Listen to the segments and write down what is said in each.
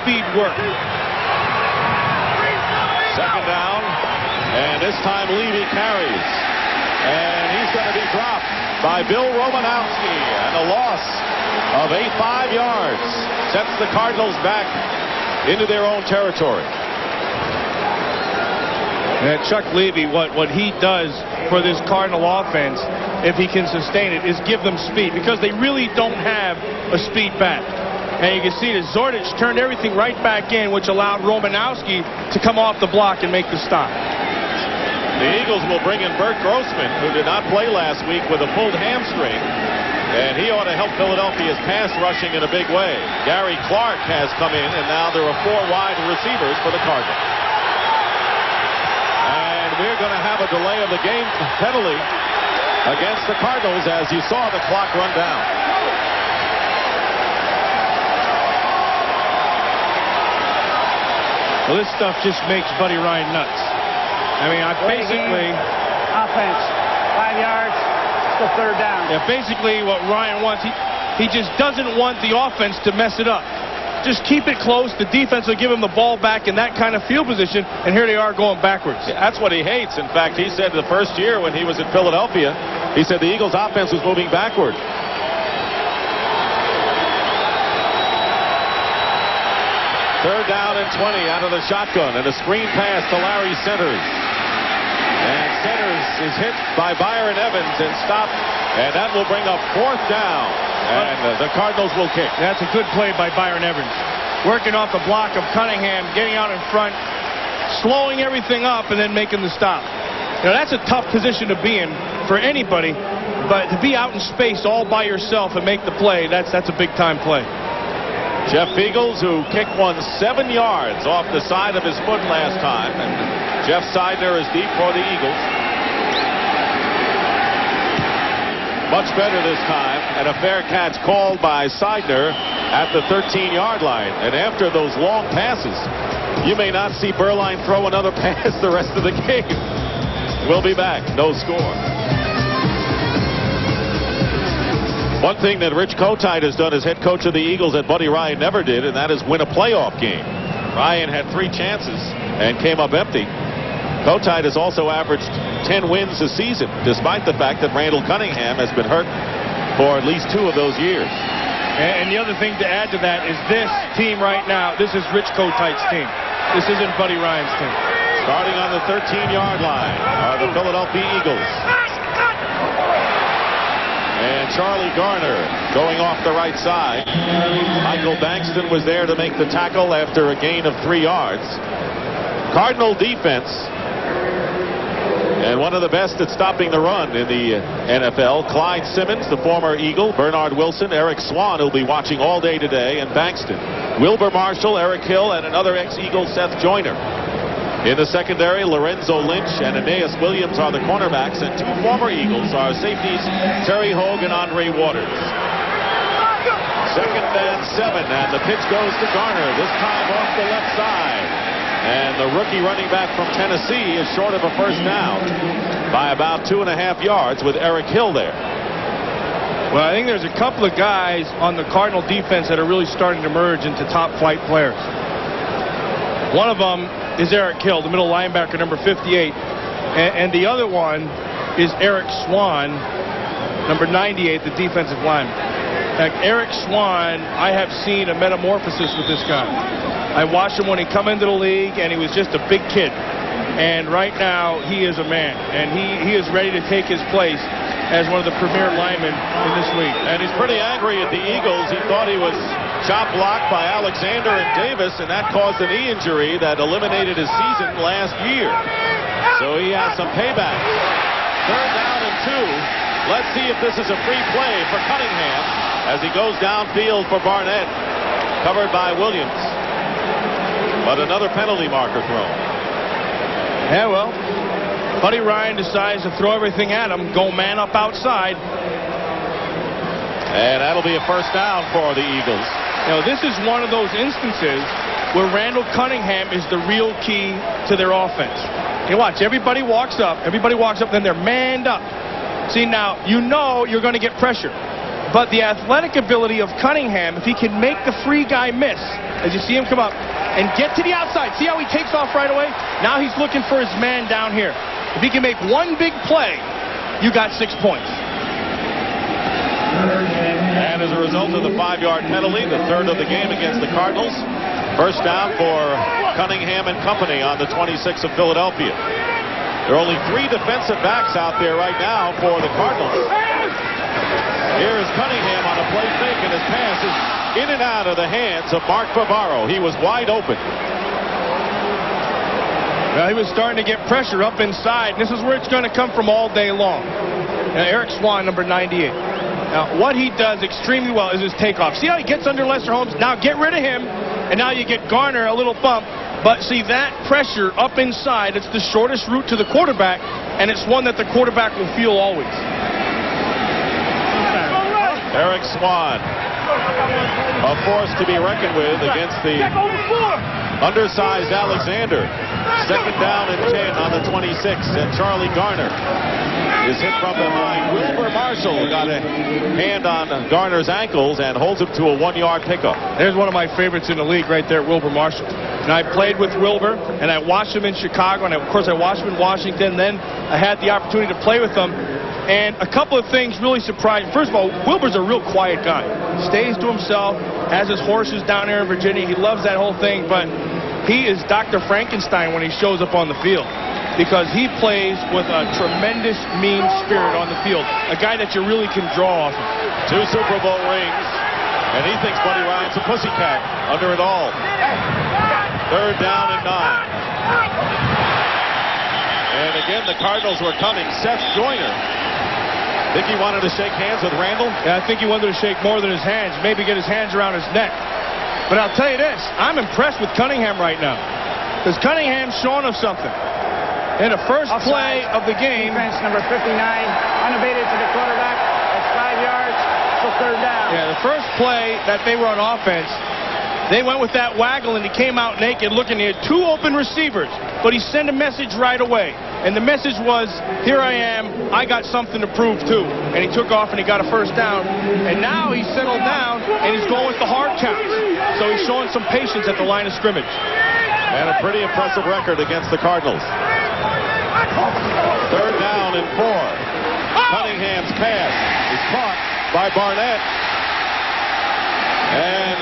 speed work. Second down, and this time Levy carries, and he's going to be dropped by Bill Romanowski, and a loss of 5 yards sets the Cardinals back into their own territory. And Chuck Levy, what he does for this Cardinal offense, if he can sustain it, is give them speed, because they really don't have a speed back. And you can see that Zordich turned everything right back in, which allowed Romanowski to come off the block and make the stop. The Eagles will bring in Bert Grossman, who did not play last week with a pulled hamstring, and he ought to help Philadelphia's pass rushing in a big way. Gary Clark has come in, and now there are 4 wide receivers for the Cardinals. And we're going to have a delay of the game penalty against the Cardinals, as you saw the clock run down. Well, this stuff just makes Buddy Ryan nuts. I mean, basically... Offense, 5 yards, still third down. Yeah, basically what Ryan wants, he just doesn't want the offense to mess it up. Just keep it close. The defense will give him the ball back in that kind of field position, and here they are going backwards. Yeah, that's what he hates. In fact, he said the first year when he was in Philadelphia, he said the Eagles' offense was moving backward. Third down and 20 out of the shotgun, and a screen pass to Larry Centers. And Centers is hit by Byron Evans and stopped, and that will bring up 4th down, and the Cardinals will kick. That's a good play by Byron Evans. Working off the block of Cunningham, getting out in front, slowing everything up, and then making the stop. You know, that's a tough position to be in for anybody, but to be out in space all by yourself and make the play, that's a big-time play. Jeff Feagles, who kicked one 7 yards off the side of his foot last time, and Jeff Seidner is deep for the Eagles. Much better this time, and a fair catch called by Seidner at the 13-yard line. And after those long passes, you may not see Berline throw another pass the rest of the game. We'll be back. No score. One thing that Rich Kotite has done as head coach of the Eagles that Buddy Ryan never did, and that is win a playoff game. Ryan had 3 chances and came up empty. Kotite has also averaged 10 wins a season, despite the fact that Randall Cunningham has been hurt for at least 2 of those years. And the other thing to add to that is this team right now, this is Rich Kotite's team. This isn't Buddy Ryan's team. Starting on the 13-yard line are the Philadelphia Eagles. And Charlie Garner going off the right side. Michael Bankston was there to make the tackle after a gain of 3 yards. Cardinal defense, and one of the best at stopping the run in the NFL. Clyde Simmons, the former Eagle, Bernard Wilson, Eric Swan, who'll be watching all day today, and Bankston. Wilbur Marshall, Eric Hill, and another ex-Eagle, Seth Joyner. In the secondary, Lorenzo Lynch and Aeneas Williams are the cornerbacks, and 2 former Eagles are safeties, Terry Hogue and Andre Waters. Second and 7, and the pitch goes to Garner, this time off the left side. And the rookie running back from Tennessee is short of a first down by about 2.5 yards with Eric Hill there. Well, I think there's a couple of guys on the Cardinal defense that are really starting to merge into top flight players. One of them is Eric Hill, the middle linebacker, number 58. And the other one is Eric Swan, number 98, the defensive lineman. In fact, Eric Swan, I have seen a metamorphosis with this guy. I watched him when he come into the league, and he was just a big kid. And right now, he is a man. And he is ready to take his place as one of the premier linemen in this league. And he's pretty angry at the Eagles. He thought he was chop blocked by Alexander and Davis, and that caused a knee injury that eliminated his season last year. So he has some payback. Third down and 2. Let's see if this is a free play for Cunningham as he goes downfield for Barnett, covered by Williams. But another penalty marker thrown. Yeah, well, Buddy Ryan decides to throw everything at him, go man up outside. And that'll be a first down for the Eagles. You know, this is one of those instances where Randall Cunningham is the real key to their offense. You watch, everybody walks up, then they're manned up. See, now, you know you're going to get pressure. But the athletic ability of Cunningham, if he can make the free guy miss, as you see him come up, and get to the outside. See how he takes off right away? Now he's looking for his man down here. If he can make one big play, you got 6 points. And as a result of the 5-yard penalty, the third of the game against the Cardinals, first down for Cunningham and company on the 26 of Philadelphia. There are only 3 defensive backs out there right now for the Cardinals. Here is Cunningham on a play fake, and his pass is in and out of the hands of Mark Bavaro. He was wide open. Well, he was starting to get pressure up inside. This is where it's going to come from all day long. Now, Eric Swan, number 98. Now, what he does extremely well is his takeoff. See how he gets under Lester Holmes? Now get rid of him, and now you get Garner a little bump. But see, that pressure up inside, it's the shortest route to the quarterback, and it's one that the quarterback will feel always. Eric Swan, a force to be reckoned with against the undersized Alexander. Second down and 10 on the 26, and Charlie Garner is hit from behind. Wilbur Marshall got a hand on Garner's ankles and holds him to a 1-yard pickup. There's one of my favorites in the league right there, Wilbur Marshall. And I played with Wilbur, and I watched him in Chicago, and of course I watched him in Washington. Then I had the opportunity to play with him. And a couple of things really surprised. First of all, Wilbur's a real quiet guy. Stays to himself, has his horses down there in Virginia. He loves that whole thing, but he is Dr. Frankenstein when he shows up on the field, because he plays with a tremendous mean spirit on the field. A guy that you really can draw off of. 2 Super Bowl rings, and he thinks Buddy Ryan's a pussycat under it all. Third down and 9. And again, the Cardinals were coming. Seth Joyner. Think he wanted to shake hands with Randall? Yeah, I think he wanted to shake more than his hands. Maybe get his hands around his neck. But I'll tell you this, I'm impressed with Cunningham right now, because Cunningham's showing us something. In the first play of the game, Defense number 59, unabated to the quarterback. That's 5 yards. So third down. yeah, the first play that they were on offense, they went with that waggle, and he came out naked looking. He had 2 open receivers, but he sent a message right away. And the message was, here I am, I got something to prove too. And he took off and he got a first down. And now he's settled down and he's going with the hard counts. So he's showing some patience at the line of scrimmage. And a pretty impressive record against the Cardinals. Third down and 4. Cunningham's pass is caught by Barnett. And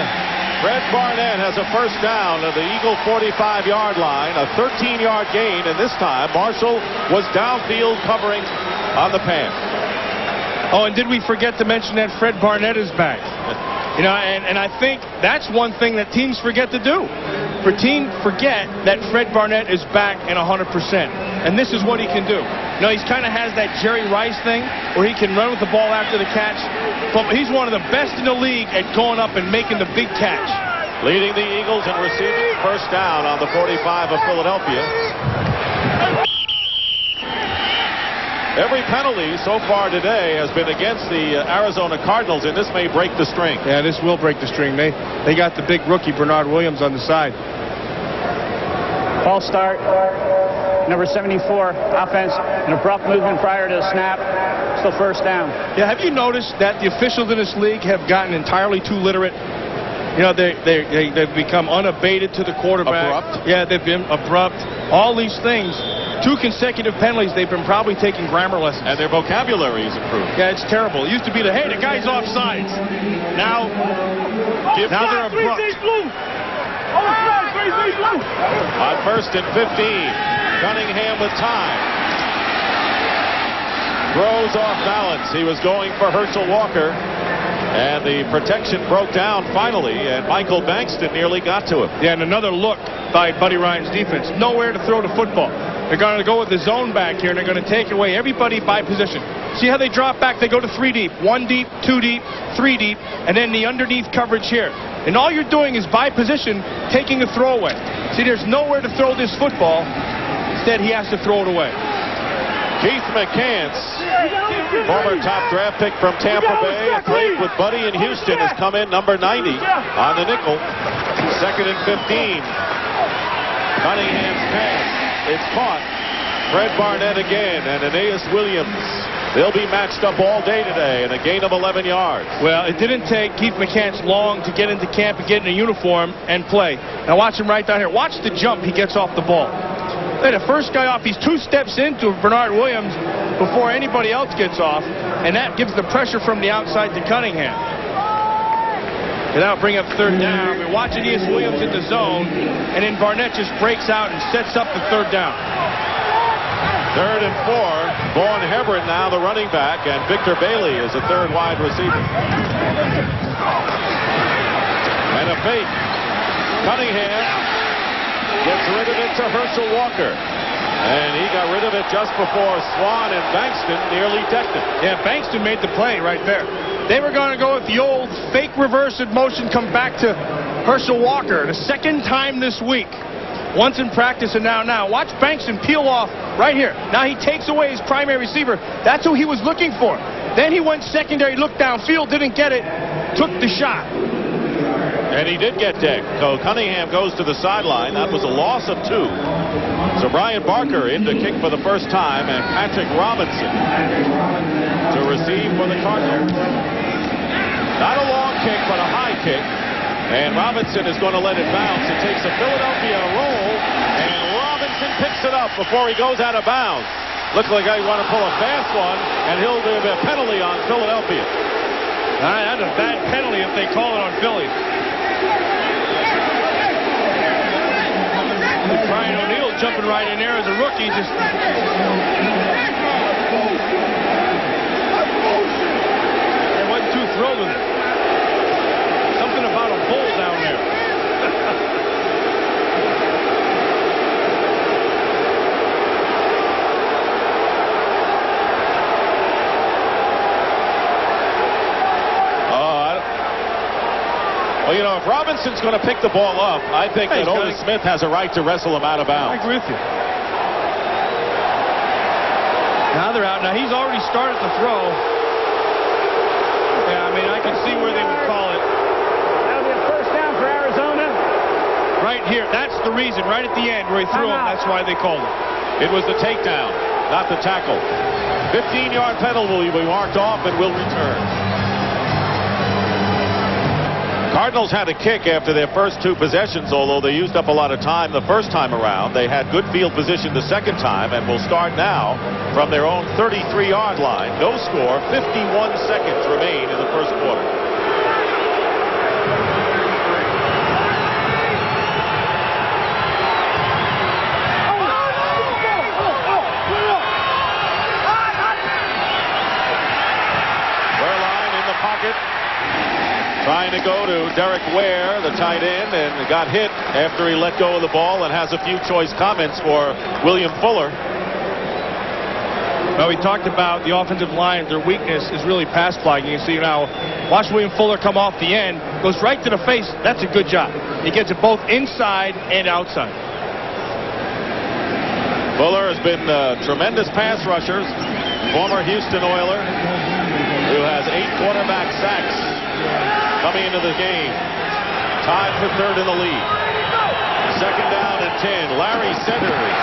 Fred Barnett has a first down at the Eagle 45-yard line, a 13-yard gain, and this time Marshall was downfield covering on the pass. Oh, and did we forget to mention that Fred Barnett is back? You know, and I think that's one thing that teams forget to do. Teams forget that Fred Barnett is back in 100%, and this is what he can do. You know, he kind of has that Jerry Rice thing where he can run with the ball after the catch. But he's one of the best in the league at going up and making the big catch. Leading the Eagles in receiving, first down on the 45 of Philadelphia. Every penalty so far today has been against the Arizona Cardinals, and this may break the string. Yeah, this will break the string. They got the big rookie, Bernard Williams, on the side. False start. Number 74, offense, an abrupt movement prior to the snap. Still first down. Yeah, have you noticed that the officials in this league have gotten entirely too literate? You know, they've become unabated to the quarterback. Abrupt? Yeah, they've been abrupt. All these things. 2 consecutive penalties, they've been probably taking grammar lessons. And their vocabulary is improved. Yeah, it's terrible. It used to be hey, the guy's offsides. Now they're abrupt. On first and 15, Cunningham with time. Throws off balance. He was going for Herschel Walker, and the protection broke down finally, and Michael Bankston nearly got to him. Yeah, and another look by Buddy Ryan's defense. Nowhere to throw the football. They're going to go with the zone back here, and they're going to take away everybody by position. See how they drop back? They go to 3 deep. 1 deep, 2 deep, 3 deep, and then the underneath coverage here. And all you're doing is by position taking a throw away. See, there's nowhere to throw this football. Instead, he has to throw it away. Keith McCants, former top draft pick from Tampa Bay, played with Buddy in Houston, has come in number 90 on the nickel. Second and 15. Cunningham's pass. It's caught. Fred Barnett again, and Aeneas Williams They'll be matched up all day today in a gain of 11 yards. Well, it didn't take Keith McCants long to get into camp and get in a uniform and play. Now watch him right down here. Watch the jump he gets off the ball. Hey, the first guy off, he's 2 steps into Bernard Williams before anybody else gets off, and that gives the pressure from the outside to Cunningham. And that'll bring up 3rd down. We're watching E.S. Williams in the zone, and then Barnett just breaks out and sets up the 3rd down. 3rd and 4. Vaughn Hebron now the running back, and Victor Bailey is a 3rd wide receiver. And a fake. Cunningham gets rid of it to Herschel Walker. And he got rid of it just before Swan and Bankston nearly decked him. Yeah, Bankston made the play right there. They were going to go with the old fake reverse in motion, come back to Herschel Walker. The 2nd time this week. Once in practice and now. Watch Bankston peel off right here. Now he takes away his primary receiver. That's who he was looking for. Then he went secondary, looked downfield, didn't get it, took the shot. And he did get decked. So Cunningham goes to the sideline. That was a loss of 2. So Brian Barker in to kick for the first time, and Patrick Robinson to receive for the Cardinals. Not a long kick, but a high kick. And Robinson is going to let it bounce. It takes a Philadelphia roll, and Robinson picks it up before he goes out of bounds. Looks like I want to pull a fast one, and he'll give a penalty on Philadelphia. That's a bad penalty if they call it on Philly. Brian O'Neill jumping right in there as a rookie. Just I wasn't too thrilled with it. Something about a bull down there. Well, you know, if Robinson's going to pick the ball up, I think that Otis Smith has a right to wrestle him out of bounds. I agree with you. Now they're out. Now he's already started to throw. Yeah, I mean, I can see where they would call it. That'll be a 1st down for Arizona. Right here. That's the reason. Right at the end where he threw him. That's why they called it. It was the takedown, not the tackle. 15-yard penalty will be marked off and will return. Cardinals had a kick after their first 2 possessions, although they used up a lot of time the first time around. They had good field position the second time and will start now from their own 33-yard line. No score. 51 seconds remain in the first quarter. Wehrlein in the pocket. Trying to go to Derek Ware, the tight end, and got hit after he let go of the ball, and has a few choice comments for William Fuller. Well, we talked about the offensive line. Their weakness is really pass blocking. You see now, watch William Fuller come off the end, goes right to the face. That's a good job. He gets it both inside and outside. Fuller has been a tremendous pass rusher, former Houston Oiler, who has 8 quarterback sacks coming into the game. Tied for 3rd in the league. 2nd down and 10. Larry centers.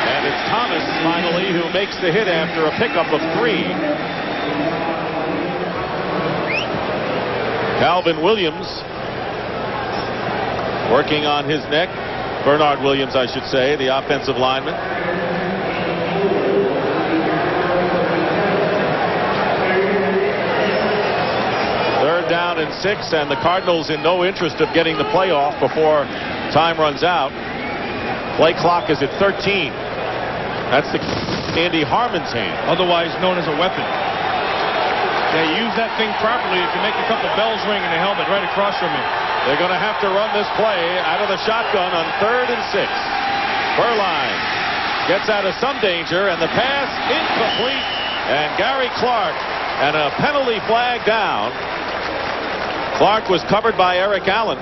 And it's Thomas finally who makes the hit after a pickup of 3. Calvin Williams working on his neck. Bernard Williams, I should say, the offensive lineman. Down and 6, and the Cardinals in no interest of getting the playoff before time runs out. Play clock is at 13. That's the Andy Harmon's hand, otherwise known as a weapon. Yeah, you use that thing properly, you can make a couple bells ring in the helmet right across from you. They're going to have to run this play out of the shotgun on 3rd and 6. Wehrlein gets out of some danger, and the pass incomplete, and Gary Clark, and a penalty flag down. Clark was covered by Eric Allen.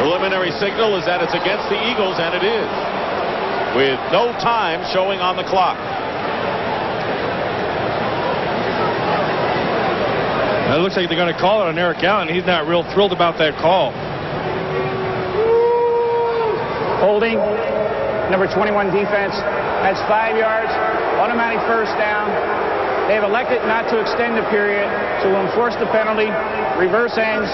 Preliminary signal is that it's against the Eagles, and it is, with no time showing on the clock. It looks like they're going to call it on Eric Allen. He's not real thrilled about that call. Holding, number 21 defense. That's 5 yards, automatic first down. They've elected not to extend the period, so we'll enforce the penalty, reverse ends.